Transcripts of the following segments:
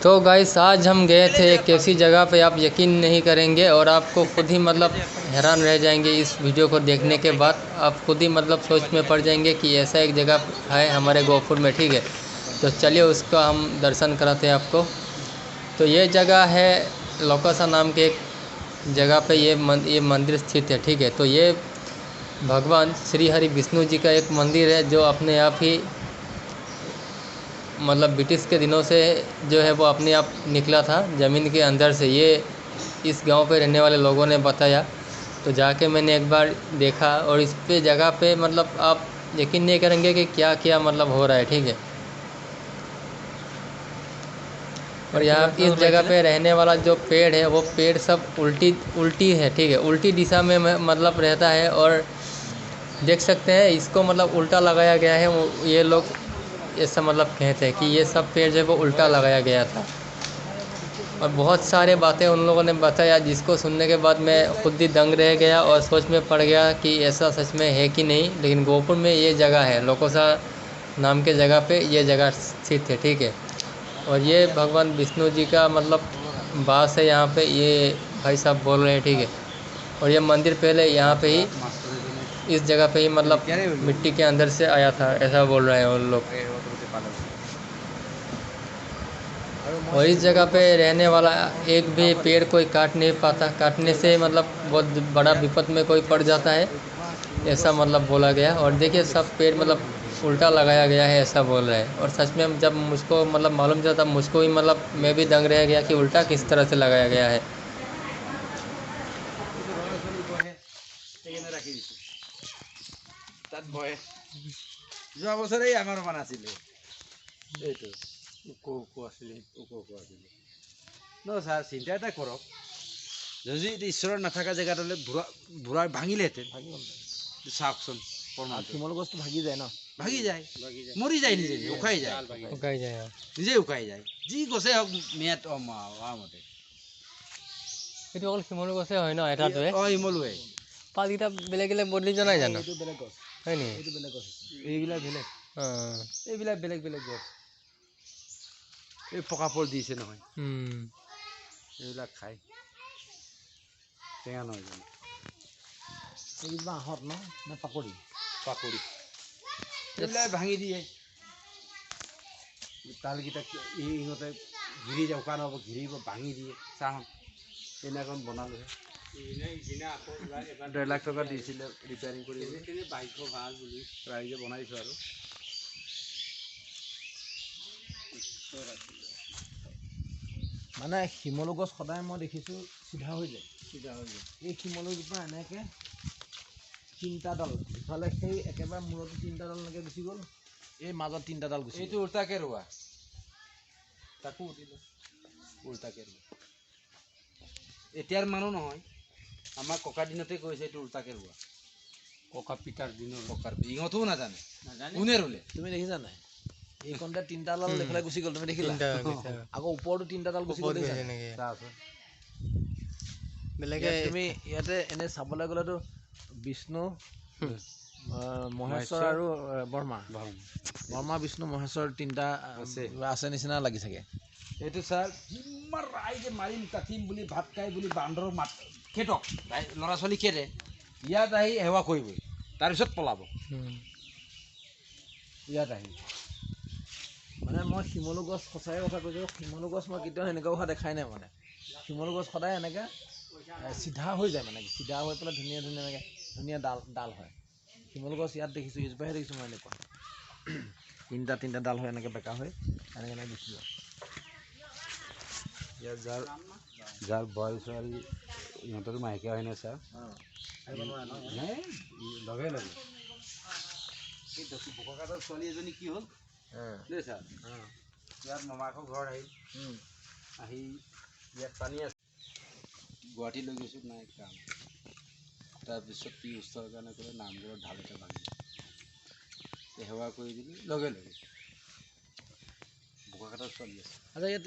तो गाइस आज हम गए थे एक ऐसी जगह पे आप यकीन नहीं करेंगे और आपको खुद ही हैरान रह जाएंगे। इस वीडियो को देखने के बाद आप खुद ही सोच में पड़ जाएंगे कि ऐसा एक जगह है हमारे गोपुर में। ठीक है, तो चलिए उसका हम दर्शन कराते हैं आपको। तो ये जगह है लोकासा नाम के एक जगह पे ये मंदिर स्थित है। ठीक है, तो ये भगवान श्री हरि विष्णु जी का एक मंदिर है जो अपने आप ही ब्रिटिश के दिनों से जो है वो अपने आप निकला था ज़मीन के अंदर से। ये इस गांव पे रहने वाले लोगों ने बताया, तो जाके मैंने एक बार देखा और इस पे जगह पे आप यकीन नहीं करेंगे कि क्या क्या हो रहा है। ठीक है, और यहाँ इस जगह पे रहने वाला जो पेड़ है वो पेड़ सब उल्टी है। ठीक है, उल्टी दिशा में रहता है और देख सकते हैं इसको उल्टा लगाया गया है। ये लोग ऐसा कहते हैं कि ये सब पेड़ जो है वो उल्टा लगाया गया था। और बहुत सारे बातें उन लोगों ने बताया जिसको सुनने के बाद मैं खुद ही दंग रह गया और सोच में पड़ गया कि ऐसा सच में है कि नहीं। लेकिन गोपुर में ये जगह है, लोकोसा नाम के जगह पे ये जगह स्थित है। ठीक है, और ये भगवान विष्णु जी का वास है यहाँ पे, ये भाई साहब बोल रहे हैं। ठीक है, और ये मंदिर पहले यहाँ पे ही इस जगह पे ही मिट्टी के अंदर से आया था, ऐसा बोल रहे हैं उन लोग। और इस जगह पे रहने वाला एक भी पेड़ कोई काट नहीं पाता, काटने से बहुत बड़ा विपद में कोई पड़ जाता है, ऐसा बोला गया। और देखिए सब पेड़ उल्टा लगाया गया है, ऐसा बोल रहे हैं। और सच में जब मुझको मालूम चला तब मुझको भी मैं भी दंग रह गया कि उल्टा किस तरह से लगाया गया है। যোৱা বছৰেই আমাৰ মান আছিলে এইটো ওখ আছিলে ন ছাৰ চিন্তা এটা কৰক, যদি ঈশ্বৰৰ নাথাকা জেগাত হ'লে বুঢ়া ভাঙিলেহেঁতেন। চাওকচোন শিমল গছটো ভাগি যায় ন, ভাগি যায়, মৰি যায়, নিজে উখাই যায়, নিজে উখাই যায়। যি গছে হওক মেয়াত মতে এইটো অকল শিমলু গছে হয় ন? এটাটোৱে শিমলুৱে পাতকেইটা বেলেগ বেলেগ বদলি জনাই জানো? এইটো বেলেগ গছ, হয় নেকি? এইটো বেলেগ গছ, এইবিলাক বেলেগ, এইবিলাক বেলেগ বেলেগ গছ। এই পকা ফল দিছে নহয়, এইবিলাক খাই টেঙা নহয় জানো? এইবিলাক আহঁত ন নে পাকৰি? পাকৰি এইবিলাক ভাঙি দিয়ে। তালকেইটা ইহঁতে ঘূৰি যাব, কাৰণ হ'ব ঘূৰিব, ভাঙি দিয়ে। চাহত সেইদিনাখন বনালোহে, 1.5 লাখ টকা দিছিলে ৰিপেয়াৰিং কৰিবলৈ, ভাল বুলি ৰাইজে বনাইছোঁ। আৰু শিমলু গছ সদায় মই দেখিছোঁ চিধা হৈ যায়, এই শিমলুজোপা এনেকৈ 3টা ডাল ইফালে, সেই একেবাৰে মূৰতো 3টা ডাল এনেকৈ গুচি গ'ল, এই মাজত 3টা ডাল গুচি। এইটো উল্টাকে ৰোৱা, তাকো উঠিলোঁ উল্টাকে ৰোৱা। এতিয়াৰ মানুহ নহয়, আমাৰ ককাৰ দিনতে কৈছে এইটো উল্টাকে ৰোৱা। ককা পিতাৰ দিনৰ ইহঁতেও নাজানে, কোনে ৰোলে? তুমি দেখিছা নাই? এইকণতে 3টা ডাল এইফালে গুচি গ'ল, তুমি দেখিলা? আকৌ ওপৰতো 3টা ডাল গুচি গ'ল। তুমি ইয়াতে এনে চাবলৈ গ'লেতো বিষ্ণু, মহেশ্বৰ আৰু বৰ্মা বিষ্ণু মহেশ্বৰ 3টা আছে নিচিনা লাগি থাকে। এইটো ছাৰ যিমান ৰাইজে মাৰিম কাটিম বুলি ভাত খাই বুলি বান্দৰৰ খেদক, ল'ৰা ছোৱালী খেদে, ইয়াত আহি সেৱা কৰিবই, তাৰপিছত পলাব। ইয়াত আহি মই শিমলু গছ সঁচাই কথা কৈছোঁ, শিমলু গছ মই কেতিয়াও এনেকুৱা হোৱা দেখাই নাই। শিমলু গছ সদায় এনেকৈ চিধা হৈ যায়, চিধা হৈ পেলাই ধুনীয়া ধুনীয়া এনেকৈ ধুনীয়া ডাল হয়। শিমলু গছ ইয়াত দেখিছোঁ, এইজোপাহে দেখিছোঁ মই এনেকুৱা 3টা ডাল হয়, এনেকৈ বেকা হৈ এনেকৈ গুচি যায়। ইয়াত যাৰ বয়স ছোৱালী ইহঁতৰো মাহেকীয়া হয় নাই ছাৰ, লগে লগে বোকাখাটৰ ছোৱালী এজনী কি হ'ল দেই ছাৰ, ইয়াত মামাকৰ ঘৰত আহি ইয়াত পানী আছে, গুৱাহাটী লৈ গৈছোঁ, নাই কাম। তাৰপিছত কি উৎসৱৰ কাৰণে ক'লে নামঘৰত ঢাল এটা ভাঙি সেৱা কৰি দিলোঁ, লগে লগে বোকাখাটৰ ছোৱালী আছে। আচ্ছা, ইয়াত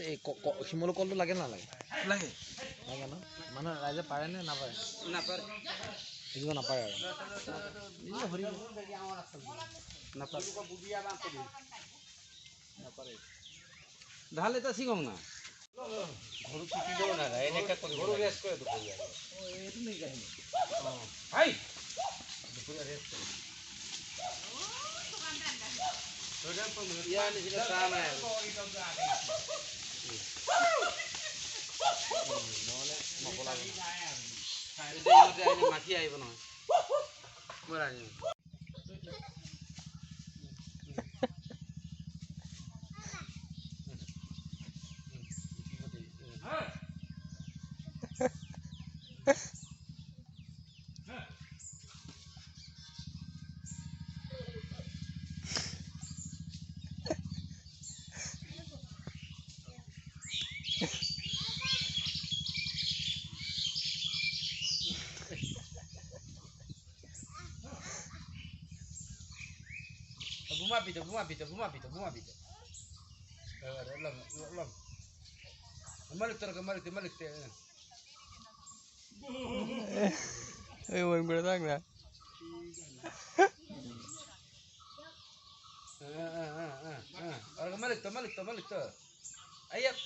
শিমলু কলটো লাগে নালাগে? লাগে, লাগে ন? ৰাইজে পাৰে নে নাপাৰে? নাপাৰে, বুজিব নাপাৰে আৰু নাপাৰে। ঢাল এটা ছিঙক না। ঘৰু পিটিলেও নাযায় এনেকৈ কৰিব ঘৰু ৰেষ্ট কৰে দুপৰীয়া এইটো নেকি কাহিনী হাই দুপৰীয়া ৰেষ্ট কৰে ইয়াৰ নিচিনা চাহ নাই নহ'লে মাখি আহিব নহয় মই ৰান্ধিম Buma pito. Lam. Malik ter. Mau berdatang lah. Orang malik ter. Ayat.